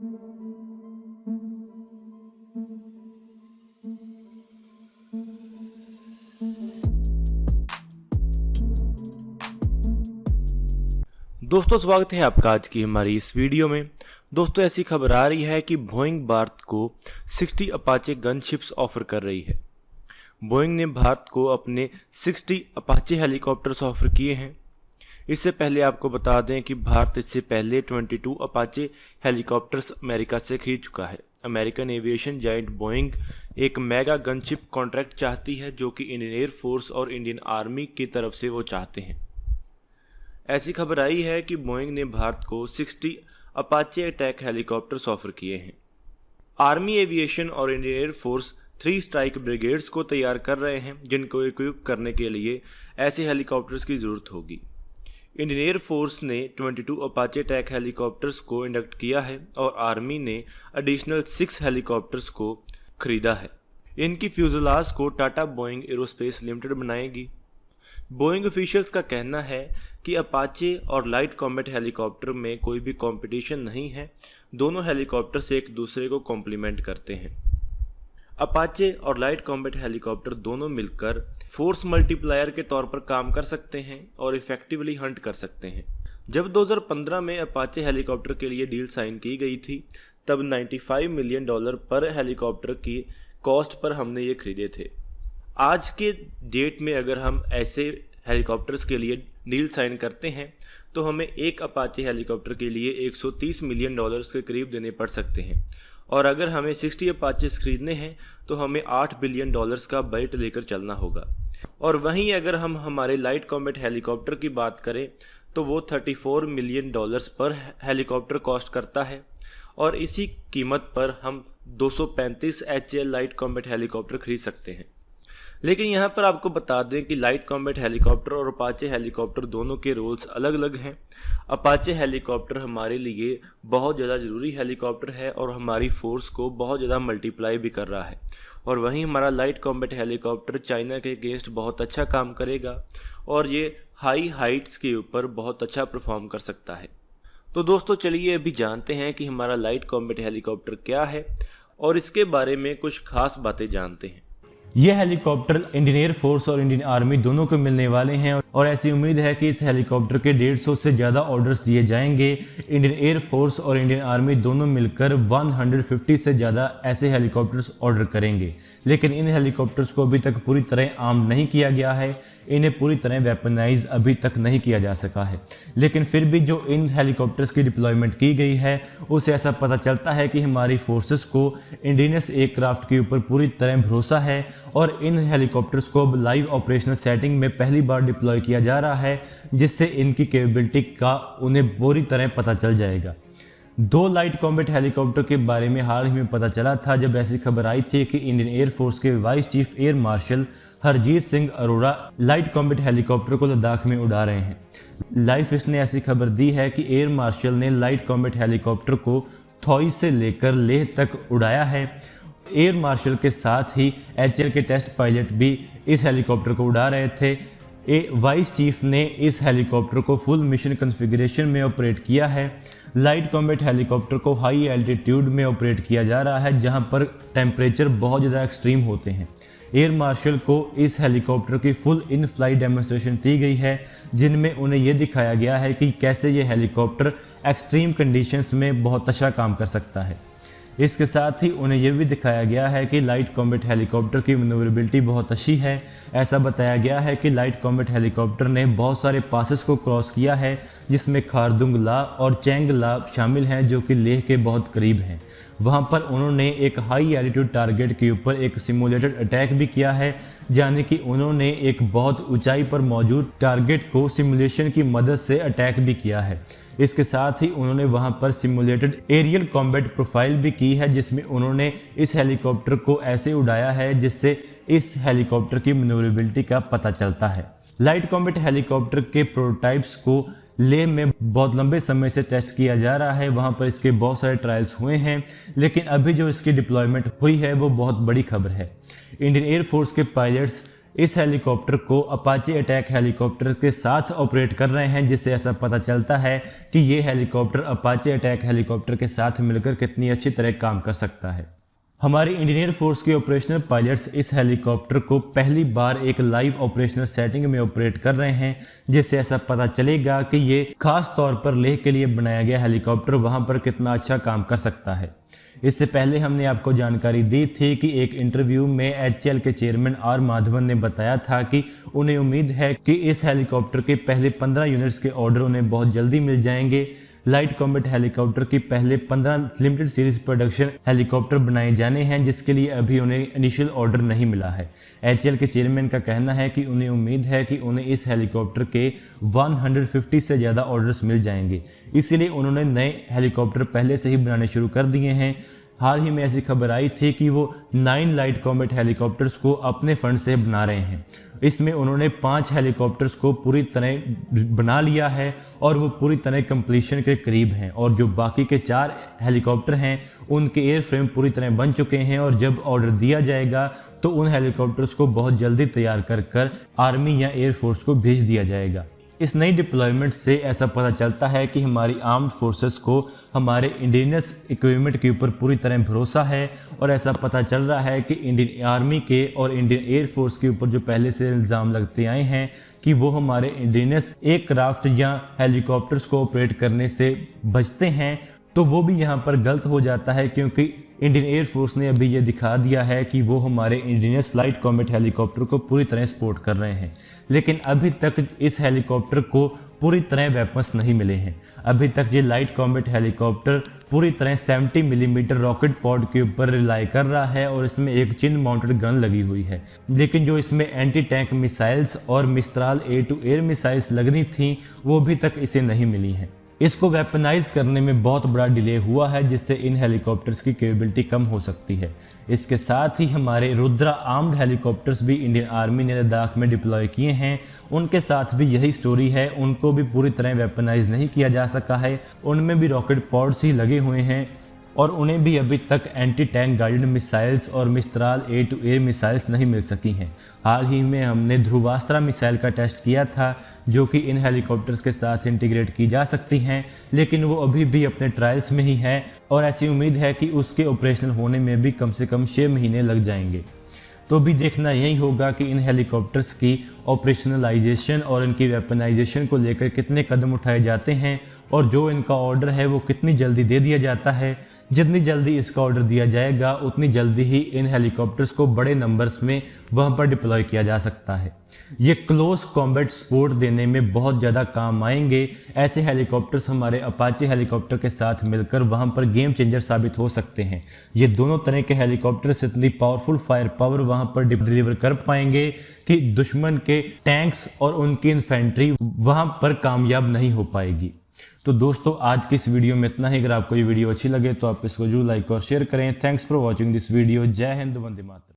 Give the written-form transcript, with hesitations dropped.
दोस्तों स्वागत है आपका आज की हमारी इस वीडियो में। दोस्तों ऐसी खबर आ रही है कि बोइंग भारत को 60 अपाचे गनशिप्स ऑफर कर रही है। बोइंग ने भारत को अपने 60 अपाचे हेलीकॉप्टर्स ऑफर किए हैं। इससे पहले आपको बता दें कि भारत इससे पहले 22 अपाचे हेलीकॉप्टर्स अमेरिका से खरीद चुका है। अमेरिकन एविएशन जायंट बोइंग एक मेगा गनशिप कॉन्ट्रैक्ट चाहती है जो कि इंडियन एयरफोर्स और इंडियन आर्मी की तरफ से वो चाहते हैं। ऐसी खबर आई है कि बोइंग ने भारत को 60 अपाचे अटैक हेलीकॉप्टर्स ऑफर किए हैं। आर्मी एविएशन और इंडियन एयरफोर्स 3 स्ट्राइक ब्रिगेड्स को तैयार कर रहे हैं जिनको इक्विप करने के लिए ऐसे हेलीकॉप्टर्स की ज़रूरत होगी। इंडियन एयरफोर्स ने 22 अपाचे अटैक हेलीकॉप्टर्स को इंडक्ट किया है और आर्मी ने एडिशनल 6 हेलीकॉप्टर्स को खरीदा है। इनकी फ्यूजलाज को टाटा बोइंग एरोस्पेस लिमिटेड बनाएगी। बोइंग ऑफिशियल्स का कहना है कि अपाचे और लाइट कॉम्बैट हेलीकॉप्टर में कोई भी कंपटीशन नहीं है, दोनों हेलीकॉप्टर्स एक दूसरे को कॉम्प्लीमेंट करते हैं। अपाचे और लाइट कॉम्बैट हेलीकॉप्टर दोनों मिलकर फोर्स मल्टीप्लायर के तौर पर काम कर सकते हैं और इफेक्टिवली हंट कर सकते हैं। जब 2015 में अपाचे हेलीकॉप्टर के लिए डील साइन की गई थी तब $95 मिलियन पर हेलीकॉप्टर की कॉस्ट पर हमने ये खरीदे थे। आज के डेट में अगर हम ऐसे हेलीकॉप्टर्स के लिए डील साइन करते हैं तो हमें एक अपाचे हेलीकॉप्टर के लिए $130 मिलियन के करीब देने पड़ सकते हैं और अगर हमें 60 अपाचेस खरीदने हैं तो हमें $8 बिलियन का बजट लेकर चलना होगा। और वहीं अगर हम हमारे लाइट कॉम्बैट हेलीकॉप्टर की बात करें तो वो $34 मिलियन पर हेलीकॉप्टर कॉस्ट करता है और इसी कीमत पर हम 235 HAL लाइट कॉम्बैट हेलीकॉप्टर खरीद सकते हैं। लेकिन यहाँ पर आपको बता दें कि लाइट कॉम्बैट हेलीकॉप्टर और अपाचे हेलीकॉप्टर दोनों के रोल्स अलग अलग हैं। अपाचे हेलीकॉप्टर हमारे लिए बहुत ज़्यादा ज़रूरी हेलीकॉप्टर है और हमारी फोर्स को बहुत ज़्यादा मल्टीप्लाई भी कर रहा है और वहीं हमारा लाइट कॉम्बैट हेलीकॉप्टर चाइना के अगेंस्ट बहुत अच्छा काम करेगा और ये हाई हाइट्स के ऊपर बहुत अच्छा परफॉर्म कर सकता है। तो दोस्तों चलिए अभी जानते हैं कि हमारा लाइट कॉम्बैट हेलीकॉप्टर क्या है और इसके बारे में कुछ खास बातें जानते हैं। यह हेलीकॉप्टर इंडियन एयरफोर्स और इंडियन आर्मी दोनों को मिलने वाले हैं और ऐसी उम्मीद है कि इस हेलीकॉप्टर के 150 से ज़्यादा ऑर्डर्स दिए जाएंगे। इंडियन एयरफोर्स और इंडियन आर्मी दोनों मिलकर 150 से ज़्यादा ऐसे हेलीकॉप्टर्स ऑर्डर करेंगे। लेकिन इन हेलीकॉप्टर्स को अभी तक पूरी तरह आम नहीं किया गया है, इन्हें पूरी तरह वेपनाइज अभी तक नहीं किया जा सका है। लेकिन फिर भी जो इन हेलीकॉप्टर्स की डिप्लॉयमेंट की गई है उससे ऐसा पता चलता है कि हमारी फोर्सेस को इंडिजिनस एयरक्राफ्ट के ऊपर पूरी तरह भरोसा है और इन हेलीकॉप्टर्स को अब लाइव ऑपरेशनल सेटिंग में पहली बार डिप्लॉय किया जा रहा है जिससे इनकी कैपेबिलिटी का उन्हें पूरी तरह पता चल जाएगा। 2 लाइट कॉम्बैट हेलीकॉप्टर के बारे में हाल ही में पता चला था जब ऐसी खबर आई थी कि इंडियन एयरफोर्स के vice chief air marshal Harjeet Singh Arora light combat helicopter को लद्दाख में उड़ा रहे हैं। लाइफ ने ऐसी खबर दी है कि एयर मार्शल ने लाइट कॉम्बैट हेलीकॉप्टर को थॉई से लेकर लेह तक उड़ाया है। एयर मार्शल के साथ ही HAL के टेस्ट पायलट भी इस हेलीकॉप्टर को उड़ा रहे थे। वाइस चीफ ने इस हेलीकॉप्टर को फुल मिशन कॉन्फ़िगरेशन में ऑपरेट किया है। लाइट कॉम्बैट हेलीकॉप्टर को हाई एल्टीट्यूड में ऑपरेट किया जा रहा है जहां पर टेम्परेचर बहुत ज़्यादा एक्सट्रीम होते हैं। एयर मार्शल को इस हेलीकॉप्टर की फुल इन फ्लाइट डेमोन्स्ट्रेशन दी गई है जिनमें उन्हें यह दिखाया गया है कि कैसे ये हेलीकॉप्टर एक्सट्रीम कंडीशंस में बहुत अच्छा काम कर सकता है। इसके साथ ही उन्हें यह भी दिखाया गया है कि लाइट कॉम्बैट हेलीकॉप्टर की मैन्यूवरेबिलिटी बहुत अच्छी है। ऐसा बताया गया है कि लाइट कॉम्बैट हेलीकॉप्टर ने बहुत सारे पासेस को क्रॉस किया है जिसमें खारदुंग ला और चेंग ला शामिल हैं जो कि लेह के बहुत करीब हैं। वहां पर उन्होंने एक हाई एल्टीट्यूड टारगेट के ऊपर एक सिमुलेटेड अटैक भी किया है, यानी कि उन्होंने एक बहुत ऊंचाई पर मौजूद टारगेट को सिमुलेशन की मदद से अटैक भी किया है। इसके साथ ही उन्होंने वहां पर सिमुलेटेड एरियल कॉम्बैट प्रोफाइल भी की है जिसमें उन्होंने इस हेलीकॉप्टर को ऐसे उड़ाया है जिससे इस हेलीकॉप्टर की मैन्यूवरेबिलिटी का पता चलता है। लाइट कॉम्बैट हेलीकॉप्टर के प्रोटोटाइप्स को लेह में बहुत लंबे समय से टेस्ट किया जा रहा है, वहां पर इसके बहुत सारे ट्रायल्स हुए हैं, लेकिन अभी जो इसकी डिप्लॉयमेंट हुई है वो बहुत बड़ी खबर है। इंडियन एयरफोर्स के पायलट्स इस हेलीकॉप्टर को अपाचे अटैक हेलीकॉप्टर के साथ ऑपरेट कर रहे हैं, जिससे ऐसा पता चलता है कि ये हेलीकॉप्टर अपाचे अटैक हेलीकॉप्टर के साथ मिलकर कितनी अच्छी तरह काम कर सकता है। हमारी इंडियन एयरफोर्स के ऑपरेशनल पायलट्स इस हेलीकॉप्टर को पहली बार एक लाइव ऑपरेशनल सेटिंग में ऑपरेट कर रहे हैं, जिससे ऐसा पता चलेगा कि ये खास तौर पर लेह के लिए बनाया गया हेलीकॉप्टर वहां पर कितना अच्छा काम कर सकता है। इससे पहले हमने आपको जानकारी दी थी कि एक इंटरव्यू में HAL के चेयरमैन आर माधवन ने बताया था कि उन्हें उम्मीद है कि इस हेलीकॉप्टर के पहले 15 यूनिट्स के ऑर्डर उन्हें बहुत जल्दी मिल जाएंगे। लाइट कॉम्बैट हेलीकॉप्टर की पहले 15 लिमिटेड सीरीज प्रोडक्शन हेलीकॉप्टर बनाए जाने हैं, जिसके लिए अभी उन्हें इनिशियल ऑर्डर नहीं मिला है। HAL के चेयरमैन का कहना है कि उन्हें उम्मीद है कि उन्हें इस हेलीकॉप्टर के 150 से ज़्यादा ऑर्डर्स मिल जाएंगे, इसीलिए उन्होंने नए हेलीकॉप्टर पहले से ही बनाने शुरू कर दिए हैं। हाल ही में ऐसी खबर आई थी कि वो 9 लाइट कॉम्बैट हेलीकॉप्टर्स को अपने फंड से बना रहे हैं। इसमें उन्होंने 5 हेलीकॉप्टर्स को पूरी तरह बना लिया है और वो पूरी तरह कंप्लीशन के करीब हैं, और जो बाकी के 4 हेलीकॉप्टर हैं उनके एयर फ्रेम पूरी तरह बन चुके हैं, और जब ऑर्डर दिया जाएगा तो उन हेलीकॉप्टर्स को बहुत जल्दी तैयार कर आर्मी या एयरफोर्स को भेज दिया जाएगा। इस नई डिप्लॉयमेंट से ऐसा पता चलता है कि हमारी आर्म्ड फोर्सेस को हमारे इंडिजिनस इक्विपमेंट के ऊपर पूरी तरह भरोसा है, और ऐसा पता चल रहा है कि इंडियन आर्मी के और इंडियन एयरफोर्स के ऊपर जो पहले से इल्ज़ाम लगते आए हैं कि वो हमारे इंडिजिनस एयरक्राफ्ट या हेलीकॉप्टर्स को ऑपरेट करने से बचते हैं, तो वो भी यहाँ पर गलत हो जाता है, क्योंकि इंडियन एयरफोर्स ने अभी ये दिखा दिया है कि वो हमारे इंडिजिनस लाइट कॉम्बैट हेलीकॉप्टर को पूरी तरह सपोर्ट कर रहे हैं। लेकिन अभी तक इस हेलीकॉप्टर को पूरी तरह वेपन्स नहीं मिले हैं। अभी तक ये लाइट कॉम्बैट हेलीकॉप्टर पूरी तरह 70 मिलीमीटर रॉकेट पॉड के ऊपर रिलाई कर रहा है, और इसमें एक चिन माउंटेड गन लगी हुई है। लेकिन जो इसमें एंटी टैंक मिसाइल्स और मिस्त्राल एयर मिसाइल्स लगनी थी वो अभी तक इसे नहीं मिली हैं। इसको वेपनाइज करने में बहुत बड़ा डिले हुआ है, जिससे इन हेलीकॉप्टर्स की कैपेबिलिटी कम हो सकती है। इसके साथ ही हमारे रुद्रा आर्म्ड हेलीकॉप्टर्स भी इंडियन आर्मी ने लद्दाख में डिप्लॉय किए हैं, उनके साथ भी यही स्टोरी है। उनको भी पूरी तरह वेपनाइज नहीं किया जा सका है, उनमें भी रॉकेट पॉड्स ही लगे हुए हैं, और उन्हें भी अभी तक एंटी टैंक गाइडेड मिसाइल्स और मिस्त्राल एयर मिसाइल्स नहीं मिल सकी हैं। हाल ही में हमने ध्रुवास्त्रा मिसाइल का टेस्ट किया था, जो कि इन हेलीकॉप्टर्स के साथ इंटीग्रेट की जा सकती हैं, लेकिन वो अभी भी अपने ट्रायल्स में ही है, और ऐसी उम्मीद है कि उसके ऑपरेशनल होने में भी कम से कम 6 महीने लग जाएंगे। तो भी देखना यही होगा कि इन हेलीकॉप्टर्स की ऑपरेशनलाइजेशन और इनकी वेपनाइजेशन को लेकर कितने कदम उठाए जाते हैं, और जो इनका ऑर्डर है वो कितनी जल्दी दे दिया जाता है। जितनी जल्दी इसका ऑर्डर दिया जाएगा उतनी जल्दी ही इन हेलीकॉप्टर्स को बड़े नंबर्स में वहाँ पर डिप्लॉय किया जा सकता है। ये क्लोज कॉम्बैट सपोर्ट देने में बहुत ज़्यादा काम आएंगे। ऐसे हेलीकॉप्टर्स हमारे अपाचे हेलीकॉप्टर के साथ मिलकर वहाँ पर गेम चेंजर साबित हो सकते हैं। ये दोनों तरह के हेलीकॉप्टर्स इतनी पावरफुल फायर पावर वहाँ पर डिलीवर कर पाएंगे कि दुश्मन के टैंक्स और उनकी इन्फेंट्री वहाँ पर कामयाब नहीं हो पाएगी। तो दोस्तों आज की इस वीडियो में इतना ही। अगर आपको ये वीडियो अच्छी लगे तो आप इसको जरूर लाइक और शेयर करें। Thanks for watching this video. जय हिंद, वंदे मातरम।